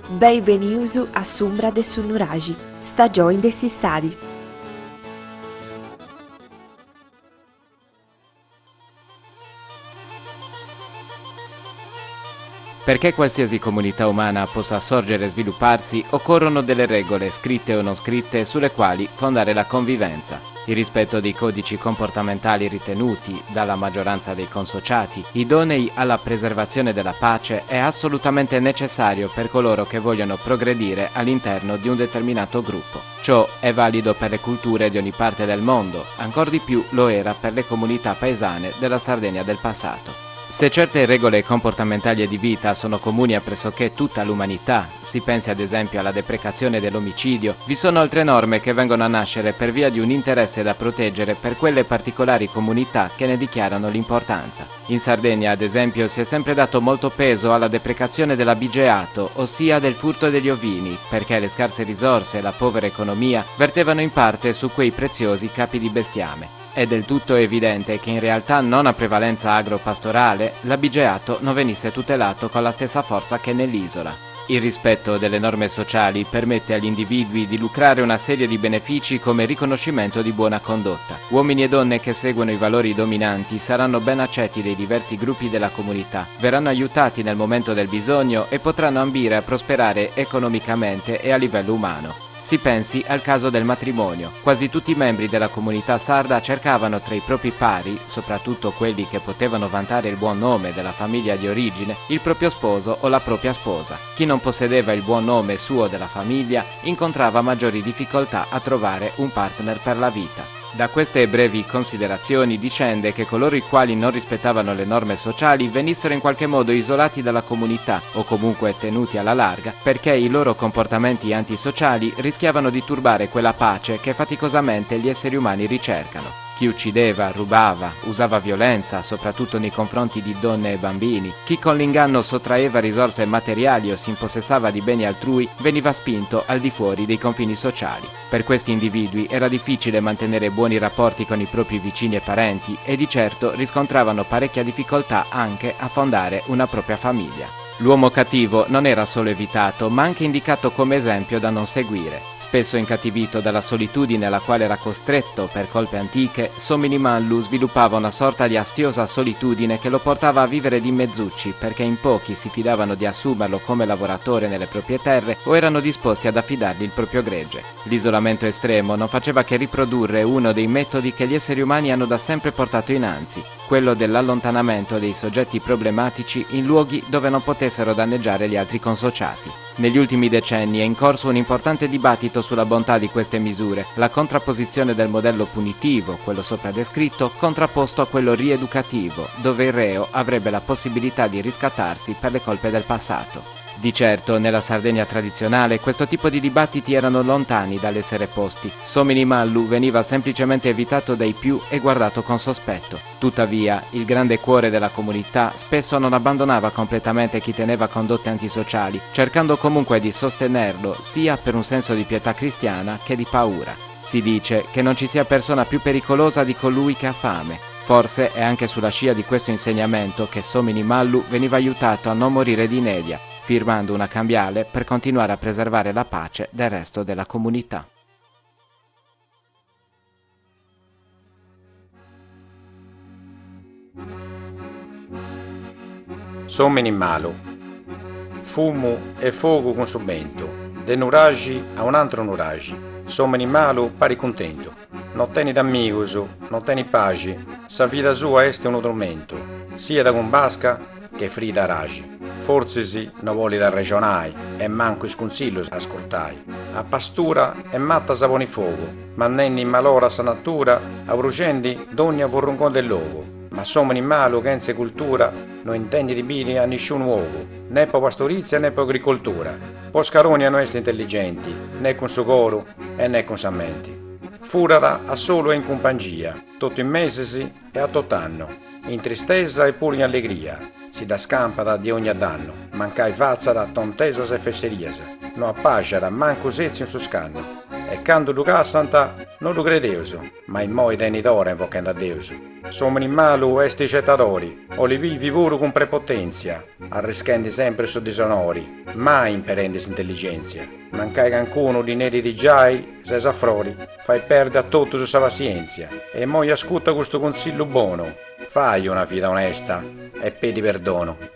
Benvenuto a Sombra de Sunuragi, stagione dessi stadi. Perché qualsiasi comunità umana possa sorgere e svilupparsi, occorrono delle regole, scritte o non scritte, sulle quali fondare la convivenza. Il rispetto dei codici comportamentali ritenuti dalla maggioranza dei consociati, idonei alla preservazione della pace, è assolutamente necessario per coloro che vogliono progredire all'interno di un determinato gruppo. Ciò è valido per le culture di ogni parte del mondo, ancor di più lo era per le comunità paesane della Sardegna del passato. Se certe regole comportamentali e di vita sono comuni a pressoché tutta l'umanità, si pensi ad esempio alla deprecazione dell'omicidio, vi sono altre norme che vengono a nascere per via di un interesse da proteggere per quelle particolari comunità che ne dichiarano l'importanza. In Sardegna, ad esempio, si è sempre dato molto peso alla deprecazione dell'abigeato, ossia del furto degli ovini, perché le scarse risorse e la povera economia vertevano in parte su quei preziosi capi di bestiame. È del tutto evidente che in realtà non a prevalenza agro-pastorale l'abigeato non venisse tutelato con la stessa forza che nell'isola. Il rispetto delle norme sociali permette agli individui di lucrare una serie di benefici come riconoscimento di buona condotta. Uomini e donne che seguono i valori dominanti saranno ben accetti dei diversi gruppi della comunità, verranno aiutati nel momento del bisogno e potranno ambire a prosperare economicamente e a livello umano. Si pensi al caso del matrimonio. Quasi tutti i membri della comunità sarda cercavano tra i propri pari, soprattutto quelli che potevano vantare il buon nome della famiglia di origine, il proprio sposo o la propria sposa. Chi non possedeva il buon nome suo della famiglia incontrava maggiori difficoltà a trovare un partner per la vita. Da queste brevi considerazioni discende che coloro i quali non rispettavano le norme sociali venissero in qualche modo isolati dalla comunità o comunque tenuti alla larga perché i loro comportamenti antisociali rischiavano di turbare quella pace che faticosamente gli esseri umani ricercano. Chi uccideva, rubava, usava violenza, soprattutto nei confronti di donne e bambini, chi con l'inganno sottraeva risorse materiali o si impossessava di beni altrui, veniva spinto al di fuori dei confini sociali. Per questi individui era difficile mantenere buoni rapporti con i propri vicini e parenti e di certo riscontravano parecchia difficoltà anche a fondare una propria famiglia. L'uomo cattivo non era solo evitato, ma anche indicato come esempio da non seguire. Spesso incattivito dalla solitudine alla quale era costretto per colpe antiche, Somini Mallu sviluppava una sorta di astiosa solitudine che lo portava a vivere di mezzucci perché in pochi si fidavano di assumerlo come lavoratore nelle proprie terre o erano disposti ad affidargli il proprio gregge. L'isolamento estremo non faceva che riprodurre uno dei metodi che gli esseri umani hanno da sempre portato innanzi, quello dell'allontanamento dei soggetti problematici in luoghi dove non potessero danneggiare gli altri consociati. Negli ultimi decenni è in corso un importante dibattito sulla bontà di queste misure, la contrapposizione del modello punitivo, quello sopra descritto, contrapposto a quello rieducativo, dove il reo avrebbe la possibilità di riscattarsi per le colpe del passato. Di certo, nella Sardegna tradizionale, questo tipo di dibattiti erano lontani dall'essere posti. Somini Mallu veniva semplicemente evitato dai più e guardato con sospetto. Tuttavia, il grande cuore della comunità spesso non abbandonava completamente chi teneva condotte antisociali, cercando comunque di sostenerlo sia per un senso di pietà cristiana che di paura. Si dice che non ci sia persona più pericolosa di colui che ha fame. Forse è anche sulla scia di questo insegnamento che Somini Mallu veniva aiutato a non morire di inedia, firmando una cambiale per continuare a preservare la pace del resto della comunità. Someni malo, fumo e fuoco con subento, de nuragi a un altro nuragi, someni malo pari contento, non teni d'amigos, non teni pace, sa vita sua este un tormento, sia da combasca che frida ragi. Forse sì, non vuole da regionai, e manco i sconsiglio ascoltai. A pastura e matta savoni fuoco, ma nenni malora sa natura, a brucendi d'ogni vorrungon del logo. Ma sommo malo che in cultura non intende di bene a nessun uovo, né per pastorizia né per agricoltura. Poscaroni a noi intelligenti, né con socoro e né con sammenti. Furara a solo e in compagnia, tutto in mesi e a tot'anno, in tristezza e pure in allegria. Si da scampa da di ogni danno, mancai fazza da tontesa e fesseriese, no a pace da manco sezio in suo scanno. e quando lo cassanta non lo credeuso, ma in moi tenitore invocando a Deus. Sono in malu esti cettatori, o li vivi pure con prepotenzia, arrischendi sempre su disonori, mai imperendi intelligenza. Mancai cancuno di neri di giai, se saffrori, fai perdere a tutto su sa pazienza, e moi ascolta questo consiglio buono, fai una vita onesta e pedi perdono.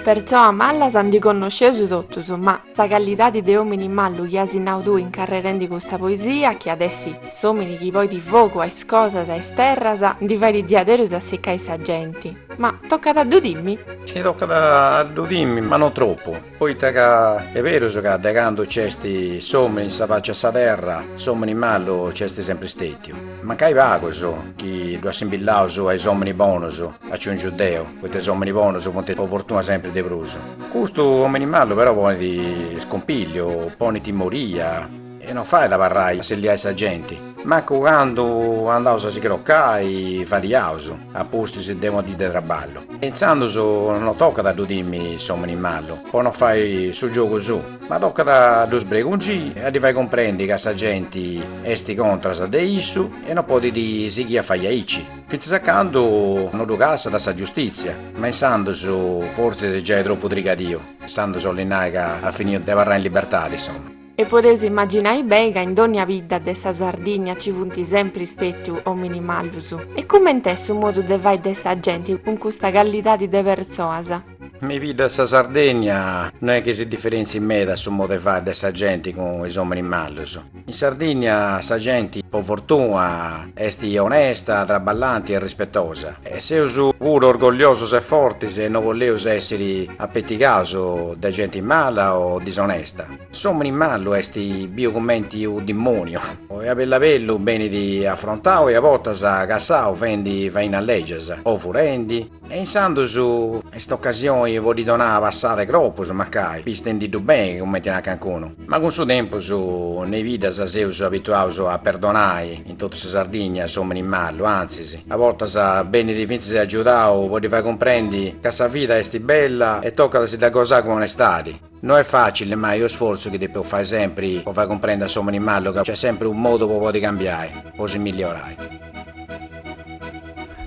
Perciò a malla san di conosceusu tottus, ma sa qualità di uomini mallu che asinau tu incarrerendi questa poesia, che adesso somini chi poi di fuoco a scosas a terras, di vari diaderus a seccai sa genti. Ma tocca da tu dimmi. E tocca da dimmi, ma non troppo. Poi è vero che da quando c'esti sommi in sa faccia sa terra, sommi in mallo c'esti sempre stetio. Ma che vago so, chi lo ha simbillato ai sommi bonus, a un giudeo, questi sommi bonus con te fortuna sempre de bruso. Questo animale però pone di scompiglio, pone timoria e non fai la parrai se li hai sagenti. Ma quando andavo a si croccai, fadiauso, a posti se devo di traballo. Pensando su, non tocca da dimmi insomma animale, poi non fai su gioco su, ma tocca da sbregungi e ti fai comprendi che sa gente esti contra sa de issu e non puoi di sighi a faiaici. Finché saccando non lo cassa da sa giustizia, ma pensando su forse già è troppo trigadio, pensando su l'innaga a finire di varrà in libertà insomma. E poteus immaginare bene che in ogni vita dessa Sardigna ci funti sempre stetti uomini mallus. E come su modo de vai dessa gente con questa qualità di persoas? Mi vita sa Sardegna non è che si differenzi in me da su modo di fare dessa gente con i uomini mallus. In Sardegna sa gente per fortuna esti onesta, traballanti e rispettosa. E se uso pure orgoglioso e forti se non volevo essere appetticato da gente mala o disonesta. Insomma in mallo esti biocommenti un demonio. E a bello bene di affrontare e a volte sa cassao vendi vai in alleggias o furendi. E insando su questa occasione vo di donare passate groppos ma cai, pistendi tu bene come ti a cancuno. Ma con suo tempo su nei vidas se uso abituato a perdonare in tutta Sardegna insomma in mallo, anzi sì. A volte sa bene di vincersi aiutare vo di fai comprendi che sa vita esti bella e tocca da si da cosa con onestadi. Non è facile, ma io sforzo che devo fare sempre per far comprendere insomma in mallo che c'è sempre un modo per poter cambiare, per si migliorare.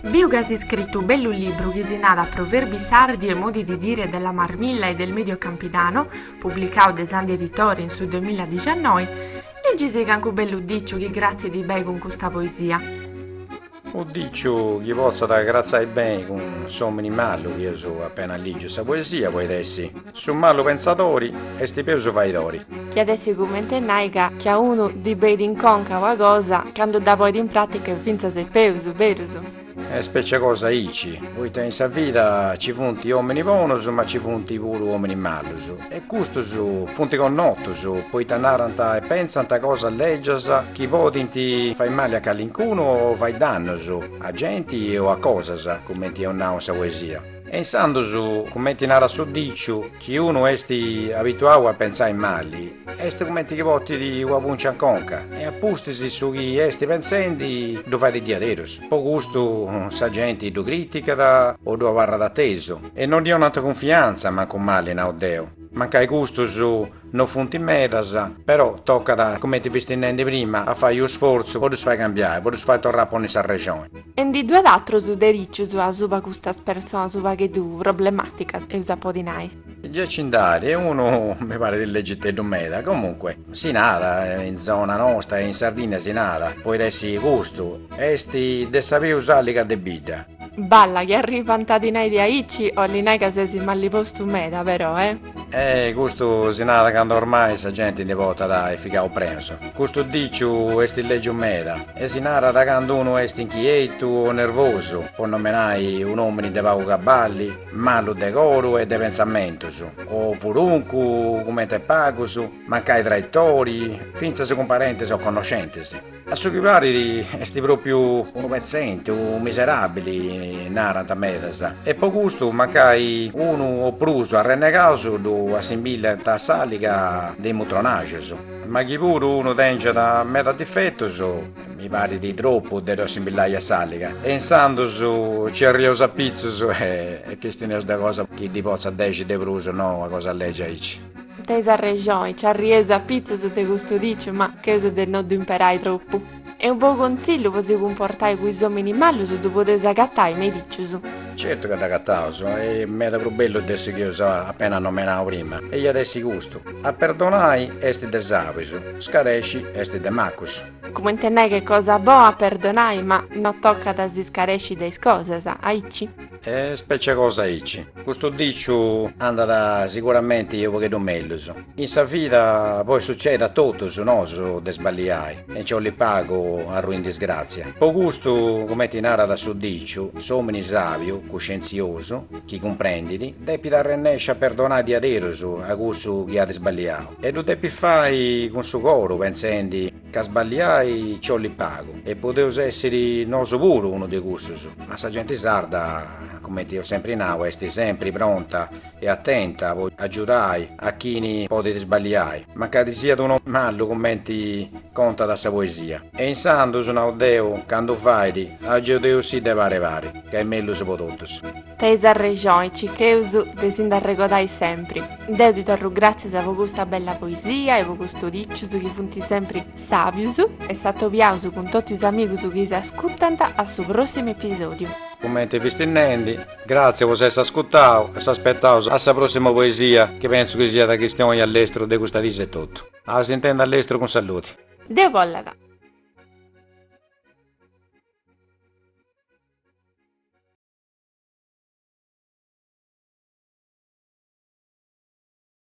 Biugas ha scritto un bello libro che si nada Proverbi sardi e modi di dire della Marmilla e del Medio Campidano, pubblicato da Sandi Editori in su 2019, leggisi che anche un bello dicio che grazie di bei con questa poesia. Ho dicho che posso da grazie bene con insomma in mallo che io so appena leggo questa poesia, poi adesso su mallo pensatori e sti peso vaidori. Che adesso commenta naica che a uno di bei in conca o cosa, quando da poi in pratica finza se peuso, veruso. È specie cosa ici, voi in sa vita ci funti uomini bonus ma ci funti pure uomini malus e questo su funti con nottus, poi t'annaranta e pensanta cosa leggiasa chi voti ti fai male a calincuno o fai danno a genti o a cosas come ti è sa poesia. E pensando su come ti nara su diccio che uno esti abituato a pensare in mali esti come ti voti di una puncia conca e appustisi su chi esti pensendi do fai di diaderos po gusto sa gente do critica da o do varra da teso e non di una confianza ma con male na odeo manca gusto su non funti medas però tocca da come ti vestinendo prima a fare lo sforzo poi fai cambiare poi fai tornare a questa regione e di due d'altro su dericcio su a suba questa persona suba che tu problematica e usa po' di nai già cindari e uno mi pare di leggete meda comunque si nada in zona nostra in Sardegna si nada poi adesso gusto esti de sapere usare che debita balla che arriva di nai di aici o li nai che se si malli posto meda però questo si nada quando ormai sa gente ne vota da efficace preso questo dicio esti legge meda e si nada da quando uno esti inquieto o nervoso o non menai un uomo di pago cavalli malo decoro e de pensamento o puruncu come te pago su mancai traitori finza se con parenti o conoscenti a su che pari esti proprio un pezzente un miserabili naranta medasa e po gusto mancai uno o pruso a rennegaso do a simbilla ta salica dei mutronages ma chi pure uno tenge da meta difetto mi pare di troppo da simbillaia salica e insando su cerriosa pizzo e che stiene da cosa che di pozza 10 de bruso no a cosa legge aici Teis a regione, ci arriesa a pizzo su te gusto dice, ma che uso del non imperai troppo. E un buon consiglio voi comportai con i uomini malus dopo te agattai, mi dici. Certo che da cattauso, e mi è da più bello adesso che io so appena nominavo prima. E io adesso gusto. A perdonai esti de sapiso, scaresci esti de macus. Come intendai che cosa boa perdonai, ma non tocca da scaresci dei cose, aici? E specie cosa ici. Questo dicio anda da sicuramente io che non meglio. In sa vita poi succede a tutti, no, de sbagliai. E ciò li pago a ruin disgrazia. Po gusto, come ti narra da su dicio, someni savio, coscienzioso, chi comprenditi, depi da rennesce a perdonare di aderoso a questo che ha sbagliato. E tu depi fai con suo coro, pensando che sbagliai ciò li pago. E potevo essere noso pure uno di questi. Ma sa gente sarda, come ti ho sempre in aula, esti sempre pronta e attenta a aiutare a chi ne può sbagliare. Ma che sia di uno mallo commenti conta da sa poesia. E in santo sono Deo, quando fai, a Deo si deve arrivare, che è meglio se potete. Teis a regione, ci che uso desin da regodai sempre. Deo ti torro grazie a questa bella poesia e questo dicciuso che funti sempre sabius e stato piauso con tutti gli amici che si ascoltano al suo prossimo episodio. Come ti vistinnendi, grazie per essere ascoltato e aspettato alla prossima poesia che penso che sia da questioni all'estero di questa dise tutto. A si intende all'estero con saluti. Deo vollata.